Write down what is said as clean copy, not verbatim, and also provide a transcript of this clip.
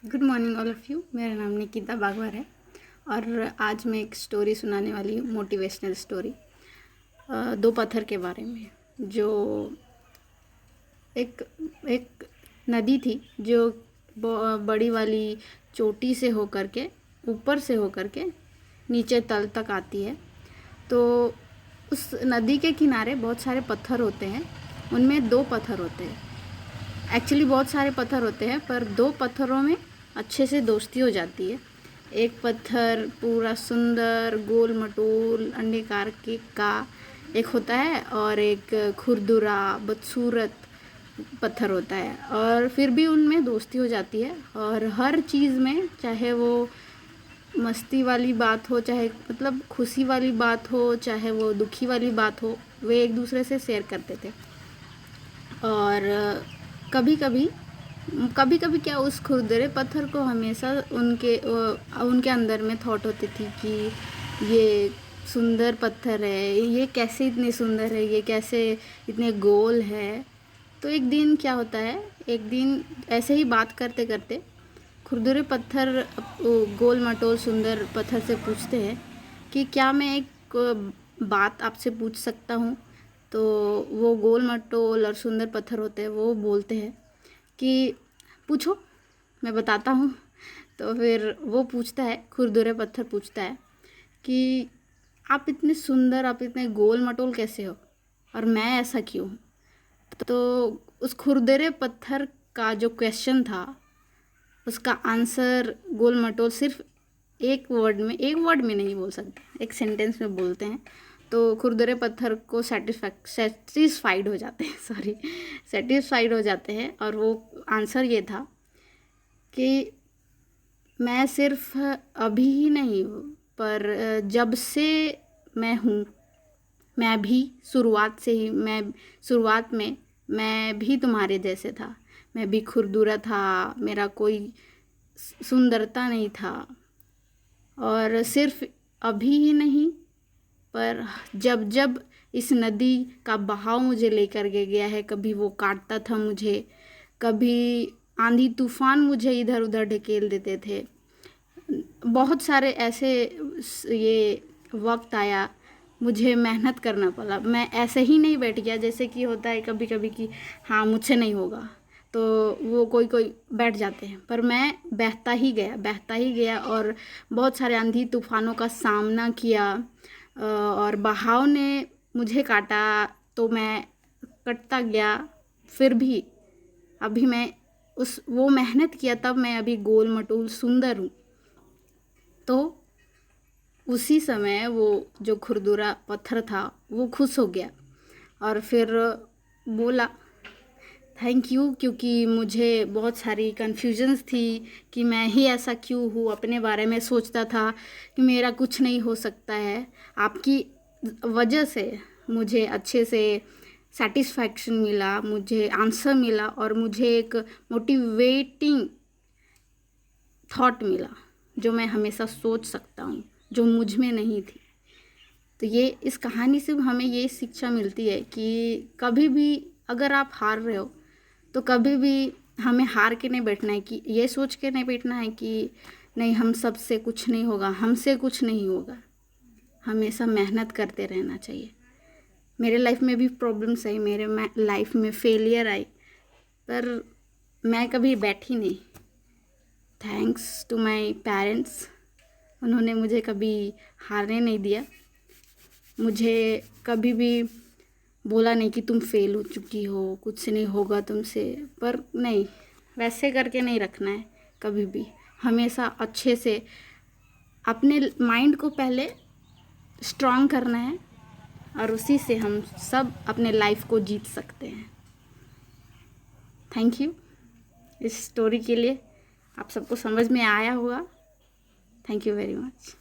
Good morning all of you. मेरा नाम निकिता बागवार है और आज मैं एक स्टोरी सुनाने वाली हूँ, मोटिवेशनल स्टोरी। दो पत्थर के बारे में। जो एक एक नदी थी जो बड़ी वाली चोटी से होकर के, ऊपर से होकर के नीचे तल तक आती है। तो उस नदी के किनारे बहुत सारे पत्थर होते हैं। उनमें दो पत्थर होते हैं, एक्चुअली बहुत सारे पत्थर होते हैं, पर दो पत्थरों में अच्छे से दोस्ती हो जाती है। एक पत्थर पूरा सुंदर गोल मटोल अंडाकार के का एक होता है और एक खुरदुरा बदसूरत पत्थर होता है, और फिर भी उनमें दोस्ती हो जाती है। और हर चीज़ में, चाहे वो मस्ती वाली बात हो, चाहे मतलब खुशी वाली बात हो, चाहे वो दुखी वाली बात हो, वे एक दूसरे से शेयर करते थे। और कभी कभी कभी कभी क्या, उस खुरदरे पत्थर को हमेशा उनके अंदर में थॉट होती थी कि ये सुंदर पत्थर है, ये कैसे इतने सुंदर है, ये कैसे इतने गोल है। तो एक दिन क्या होता है, एक दिन ऐसे ही बात करते करते खुरदुरे पत्थर गोल मटोल सुंदर पत्थर से पूछते हैं कि क्या मैं एक बात आपसे पूछ सकता हूँ। तो वो गोल मटोल और सुंदर पत्थर होते हैं, वो बोलते हैं कि पूछो, मैं बताता हूँ। तो फिर वो पूछता है, खुरदुरे पत्थर पूछता है कि आप इतने सुंदर, आप इतने गोल मटोल कैसे हो और मैं ऐसा क्यों हूँ। तो उस खुरदुरे पत्थर का जो क्वेश्चन था, उसका आंसर गोल मटोल सिर्फ एक वर्ड में नहीं बोल सकते, एक सेंटेंस में बोलते हैं। तो खुरदुरे पत्थर को सेटिस्फाइड हो जाते हैं सेटिस्फाइड हो जाते हैं। और वो आंसर ये था कि मैं सिर्फ अभी ही नहीं हूँ, पर जब से मैं हूँ, मैं भी शुरुआत में मैं भी तुम्हारे जैसे था। मैं भी खुरदुरा था, मेरा कोई सुंदरता नहीं था। और सिर्फ अभी ही नहीं, पर जब जब इस नदी का बहाव मुझे लेकर के गया है, कभी वो काटता था मुझे, कभी आंधी तूफान मुझे इधर उधर ढकेल देते थे। बहुत सारे ऐसे ये वक्त आया, मुझे मेहनत करना पड़ा। मैं ऐसे ही नहीं बैठ गया, जैसे कि होता है कभी कभी कि हाँ मुझसे नहीं होगा, तो वो कोई बैठ जाते हैं। पर मैं बहता ही गया और बहुत सारे आंधी तूफानों का सामना किया। और बहाव ने मुझे काटा तो मैं कटता गया। फिर भी अभी मैं वो मेहनत किया, तब मैं अभी गोल मटोल सुंदर हूँ। तो उसी समय वो जो खुरदुरा पत्थर था वो खुश हो गया और फिर बोला थैंक यू, क्योंकि मुझे बहुत सारी कन्फ्यूजन्स थी कि मैं ही ऐसा क्यों हूँ। अपने बारे में सोचता था कि मेरा कुछ नहीं हो सकता है। आपकी वजह से मुझे अच्छे से सेटिस्फैक्शन मिला, मुझे आंसर मिला और मुझे एक मोटिवेटिंग थॉट मिला जो मैं हमेशा सोच सकता हूँ, जो मुझ में नहीं थी। तो ये इस कहानी से हमें ये शिक्षा मिलती है कि कभी भी अगर आप हार रहे हो, तो कभी भी हमें हार के नहीं बैठना है, कि ये सोच के नहीं बैठना है कि नहीं हम सबसे कुछ नहीं होगा, हमसे कुछ नहीं होगा। हमेशा मेहनत करते रहना चाहिए। मेरे लाइफ में भी प्रॉब्लम्स आई, मेरे लाइफ में फेलियर आई, पर मैं कभी बैठी नहीं। थैंक्स टू माय पेरेंट्स, उन्होंने मुझे कभी हारने नहीं दिया। मुझे कभी भी बोला नहीं कि तुम फेल हो चुकी हो, कुछ नहीं होगा तुमसे। पर नहीं, वैसे करके नहीं रखना है कभी भी। हमेशा अच्छे से अपने माइंड को पहले स्ट्रॉन्ग करना है, और उसी से हम सब अपने लाइफ को जीत सकते हैं। थैंक यू इस स्टोरी के लिए। आप सबको समझ में आया होगा। Thank you very much.